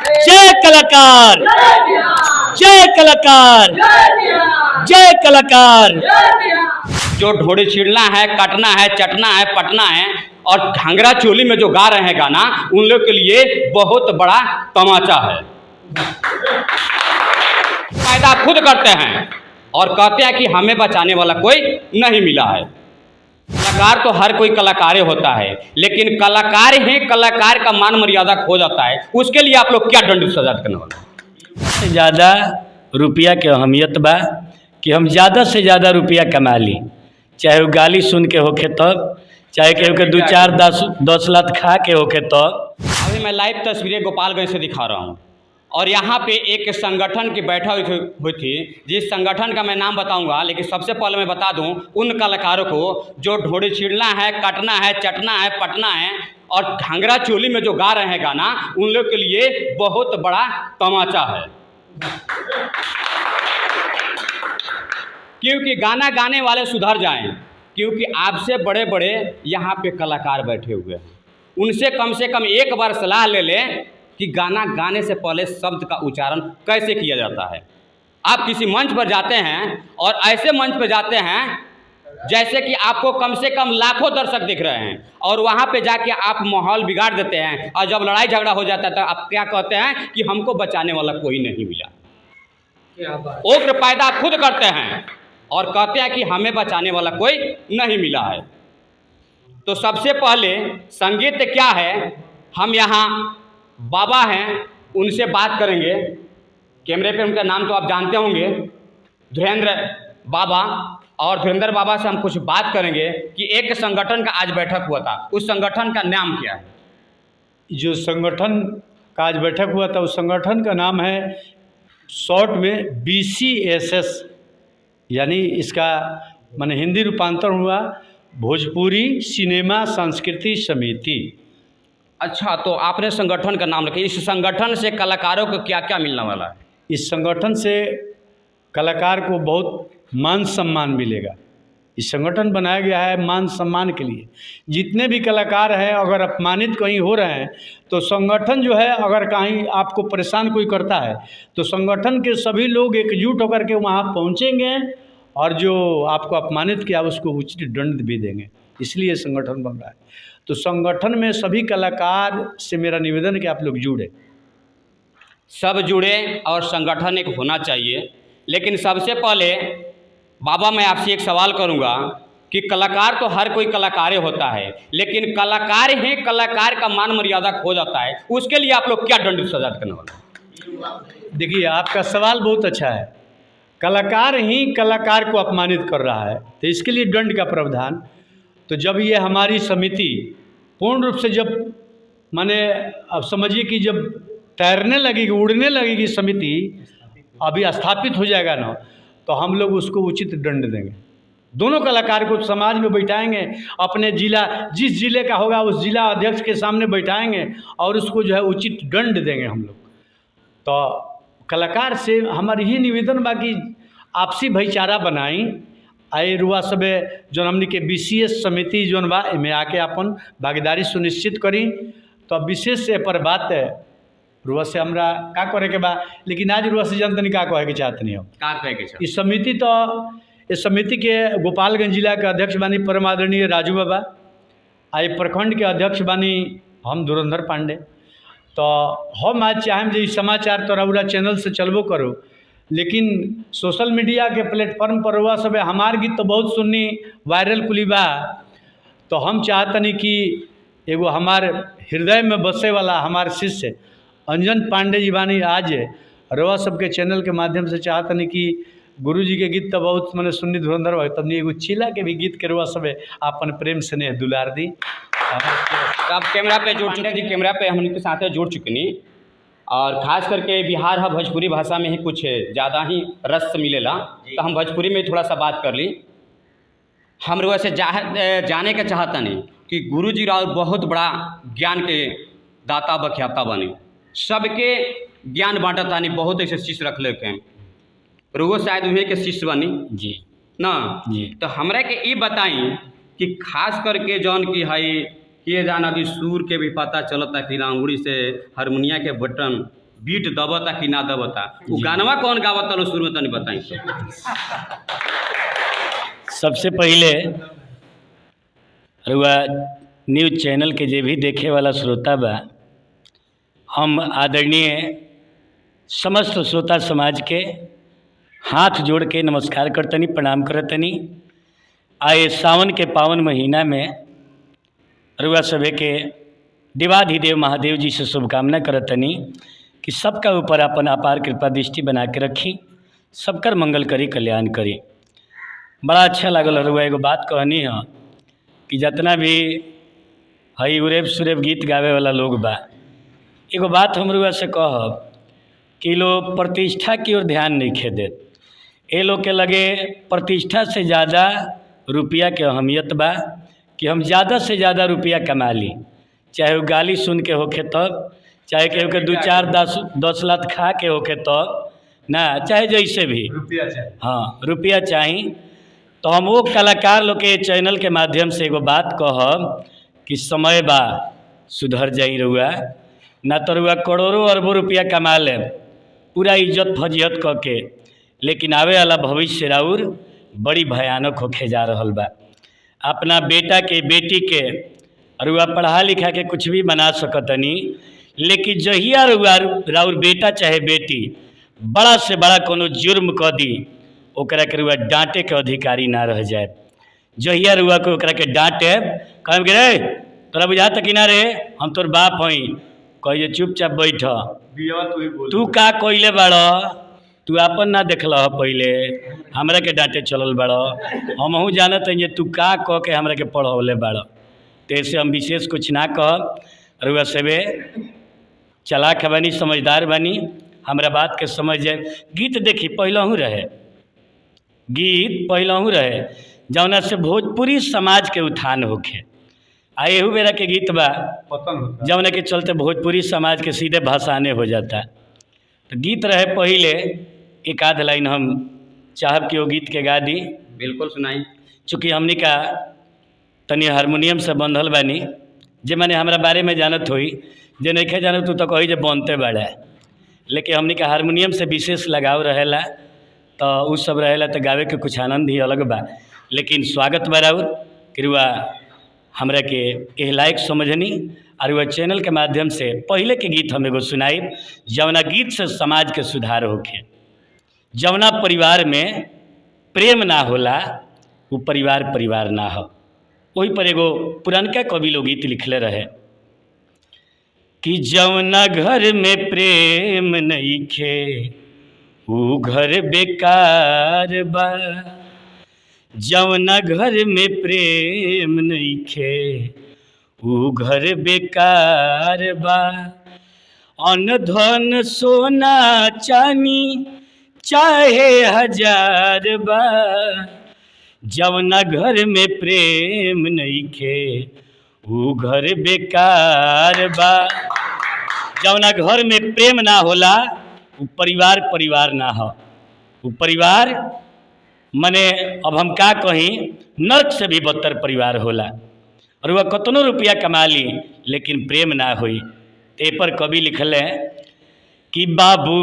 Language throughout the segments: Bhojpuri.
जय कलाकार, जय कलाकार, जय कलाकार। जो ढोड़ी छीड़ना है, कटना है, चटना है, पटना है और घाघरा चोली में जो गा रहे हैं गाना, उन लोग के लिए बहुत बड़ा तमाचा है। फायदा खुद करते हैं और कहते हैं कि हमें बचाने वाला कोई नहीं मिला है। कलाकार तो हर कोई कलाकार होता है, लेकिन कलाकार ही कलाकार का मान मर्यादा खो जाता है। उसके लिए आप लोग क्या दंड सजा करने वाले? ज़्यादा रुपया के अहमियत बा कि हम ज़्यादा से ज़्यादा रुपया कमा ली, चाहे वो गाली सुन के होके तब, चाहे केहू के 2-4-10 लाख खा के होके तब। अभी मैं लाइव तस्वीरें गोपालगंज से दिखा रहा हूँ और यहाँ पे एक संगठन की बैठक हुई थी, जिस संगठन का मैं नाम बताऊंगा, लेकिन सबसे पहले मैं बता दूं उन कलाकारों को जो ढोड़ी छीड़ना है, कटना है, चटना है, पटना है और घाघरा चोली में जो गा रहे हैं गाना, उन लोग के लिए बहुत बड़ा तमाचा है। क्योंकि गाना गाने वाले सुधर जाएं, क्योंकि आपसे बड़े बड़े यहाँ पे कलाकार बैठे हुए हैं। उनसे कम से कम एक बार सलाह ले लें कि गाना गाने से पहले शब्द का उच्चारण कैसे किया जाता है। आप किसी मंच पर जाते हैं और ऐसे मंच पर जाते हैं जैसे कि आपको कम से कम लाखों दर्शक दिख रहे हैं और वहाँ पे जाके आप माहौल बिगाड़ देते हैं और जब लड़ाई झगड़ा हो जाता है तो आप क्या कहते हैं कि हमको बचाने वाला कोई नहीं मिला। उग्र पैदा खुद करते हैं और कहते हैं कि हमें बचाने वाला कोई नहीं मिला है। तो सबसे पहले संगीत क्या है, हम यहाँ बाबा हैं उनसे बात करेंगे। कैमरे पे उनका नाम तो आप जानते होंगे, धीरेन्द्र बाबा। और धीरेन्द्र बाबा से हम कुछ बात करेंगे कि एक संगठन का आज बैठक हुआ था, उस संगठन का नाम क्या है? जो संगठन का आज बैठक हुआ था उस संगठन का नाम है शॉर्ट में BCSS, यानी इसका माने हिंदी रूपांतर हुआ भोजपुरी सिनेमा संस्कृति समिति। अच्छा, तो आपने संगठन का नाम रखा। इस संगठन से कलाकारों को क्या क्या मिलने वाला है? इस संगठन से कलाकार को बहुत मान सम्मान मिलेगा। इस संगठन बनाया गया है मान सम्मान के लिए। जितने भी कलाकार हैं अगर अपमानित कहीं हो रहे हैं तो संगठन जो है, अगर कहीं आपको परेशान कोई करता है तो संगठन के सभी लोग एकजुट होकर के वहाँ पहुँचेंगे और जो आपको अपमानित किया उसको उचित दंड भी देंगे। इसलिए संगठन बन रहा है। तो संगठन में सभी कलाकार से मेरा निवेदन है कि आप लोग जुड़े, सब जुड़े और संगठन एक होना चाहिए। लेकिन सबसे पहले बाबा मैं आपसे एक सवाल करूंगा कि कलाकार तो हर कोई कलाकार होता है, लेकिन कलाकार ही कलाकार का मान मर्यादा खो जाता है। उसके लिए आप लोग क्या दंड सजा करने वाले? देखिए आपका सवाल बहुत अच्छा है। कलाकार ही कलाकार को अपमानित कर रहा है तो इसके लिए दंड का प्रावधान। तो जब ये हमारी समिति पूर्ण रूप से जब माने अब समझिए कि जब तैरने लगेगी, उड़ने लगेगी समिति, अभी स्थापित हो जाएगा ना, तो हम लोग उसको उचित दंड देंगे। दोनों कलाकार को समाज में बैठाएंगे, अपने जिला जिस जिले का होगा उस जिला अध्यक्ष के सामने बैठाएंगे और उसको जो है उचित दंड देंगे हम लोग। तो कलाकार से हमारी ही निवेदन बा कि आपसी भाईचारा बनाई। आए रुआ सब जो हमने के BCS समिति जो बा में आके अपन भागीदारी सुनिश्चित करी। तो विशेष से पर बात है रुआ से हमरा का करे के बा, लेकिन आज रुआ से जनतनी का कहे के चाहते नहीं हो का कहे के चाहते? इस समिति तो इस समिति के गोपालगंज जिला के अध्यक्ष बानी परम आदरणीय राजू बाबा, आई प्रखंड के अध्यक्ष बानी हम धुरंधर पांडे। तो हम आज चाहें जो समाचार तो रउरा चैनल से चलबो करो, लेकिन सोशल मीडिया के प्लेटफॉर्म पर हुआ सब हमार गीत तो बहुत सुननी वायरल कुली बा। तो हम चाहतनी कि एगो हमार हृदय में बसे वाला हमार शिष्य अंजन पांडे जी बानी, आज रउआ सबके चैनल के माध्यम से चाहतनी कि गुरुजी के गीत तो बहुत मैंने सुननी धुरंधर भाई, तब एगो चिला के भी गीत के रउआ सब अपन प्रेम स्नेह दुलार दी। अब कैमरा पे जुड़ चुके जी, कैमरा पे हम उनके साथ जुड़ चुकनी और ख़ास करके बिहार है भोजपुरी भाषा में ही कुछ ज़्यादा ही रस मिलेला, तो हम भोजपुरी में थोड़ा सा बात कर ली। हम लोग से जाने का चाहता नहीं कि गुरुजी राव बहुत बड़ा ज्ञान के दाता बख्याता बने, सबके ज्ञान बांटा तानी, बहुत ऐसे शिष्य रख लेके हैं, रुगो शायद उन्हीं के शिष्य बनी जी ना जी। तो हमरा के ये बताई कि खास करके जौन की है ये जान अभी सुर के भी पता चलता कि अंगुड़ी से हारमोनिया के बटन बीट दबता कि ना दबता, वो गानवा कौन गावता लो शुरू में तनी बताई तो। सबसे पहले रुआ न्यूज चैनल के जे भी देखे वाला श्रोता बा, हम आदरणीय समस्त श्रोता समाज के हाथ जोड़ के नमस्कार करतनी, प्रणाम करतनी। आए सावन के पावन महीना में रुआ सभे के देवाधिदेव महादेव जी से शुभकामना करतनी कि सबका ऊपर अपन अपार कृपा दृष्टि बना के रखी, सबकर मंगल करी, कल्याण करी। बड़ा अच्छा लागल रुआ एगो बात कहनी है कि जितना भी हई उरेब सुरेब गीत गावे वाला लोग बा, एगो बात हम रुआ से कहब कि लोग प्रतिष्ठा की ओर ध्यान नहीं खे देत। ए लोग के लगे प्रतिष्ठा से ज़्यादा रुपया के अहमियत बा कि हम ज़्यादा से ज़्यादा रुपया कमा ली, चाहे वो गाली सुन के होखे तब, चाहे केहू के 2-4-10 लाख खा के होखे तब ना, चाहे जैसे भी रुपया चाहिए। हाँ रुपया चाही। तो हम वो कलाकार लोग के चैनल के माध्यम से एगो बात कहब कि समय बा सुधर जाई रुआ, ना तो रुआ करोड़ों अरबों रुपया कमा ले पूरा इज्जत फजीहत क के, लेकिन आवे वाला भविष्य राउर बड़ी भयानक होके जा रहल बा। अपना बेटा के बेटी के रुआ पढ़ा लिखा के कुछ भी बना सकतनी, लेकिन जहिया रुआ राउर बेटा चाहे बेटी बड़ा से बड़ा कोनो जुर्म क दी, ओकरा के रुआ डांटे के अधिकारी ना रह जाए। जहिया रुआ के ओकरा के डांटे, कहम कि रे तोरा बुझाता कि ना रे हम तोर बाप हई, कहिए चुपचाप बैठ, तू का कोइले बाड़, तू अपन ना देखल पहले हमरा के डांटे चलल बाड़, हमहू जानत हई तू का कह के हमरा के पढ़ौले बाड़। तो ऐसे हम विशेष कुछ ना कहब, रुआ सेवे चलाक बानी, समझदार बानी, हमरा बात के समझ जाए। गीत देखी पहलहू रहे, गीत पहलहू रहे जौना से भोजपुरी समाज के उत्थान होखे, आ एहू बेरा के गीत बा जौना के चलते भोजपुरी समाज के सीधे भसाने हो जाता। तो गीत रहे पहले, एक आध लाइन हम चाहब कि वो गीत के गा दी। बिल्कुल सुनाई। चूँकि हमनी का तनी हारमोनियम से बंधल बानी, जे माने हमरा बारे में जानत होई, जे नहीं जानत तू तो कही जे बनते बड़ा, लेकिन हमनी का हारमोनियम से विशेष लगाव रहेला, तो उ सब रहेला तो गावे के कुछ आनंद ही अलग बा। लेकिन स्वागत बा राउर कि रुआ हमरा के एह लायक समझनी, और वह चैनल के माध्यम से पहले के गीत हम एगो सुनाई, जवना गीत से समाज के सुधार होखे। जवना परिवार में प्रेम ना होला वो परिवार परिवार ना हो। वही पर एगो पुरनका कवि लोग गीत लिखले रहे कि जवना घर में प्रेम नइखे ऊ घर बेकार बा, जवना घर में प्रेम नइखे ऊ घर बेकार बा। अन्न धन सोना चानी चाहे हजार बा, जवना घर में प्रेम नइखे ऊ घर बेकार बा। जवना घर में प्रेम ना होला ऊ परिवार परिवार ना हो। ऊ परिवार मने अब हम का कहीं, नर्क से भी बदतर परिवार होला। और वह कतनो रुपया कमा ली लेकिन प्रेम ना होई। ते पर कवि लिखल है कि बाबू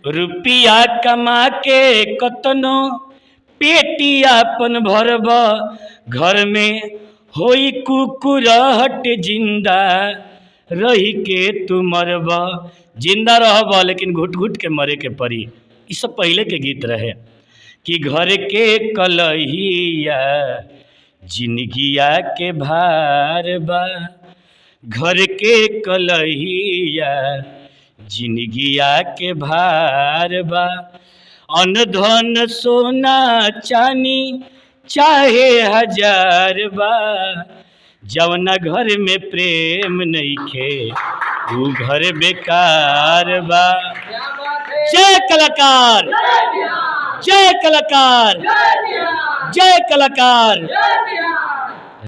रुपया कमा के कतनो पेटी अपन भरब, घर में होई कुकुरहट जिंदा रही के तू मरब। जिंदा रहब लेकिन घुट घुट के मरे के पड़ी। ये सब पहले के गीत रहे कि घर के कलहिया जिंदगिया के भार बा, घर के कलहिया जिंदगिया के भार बा। अन्न धन सोना चानी चाहे हजार बा, जवना घर में प्रेम नइखे ऊ घर बेकार बा। जय कलाकार, जय कलाकार, जय कलाकार।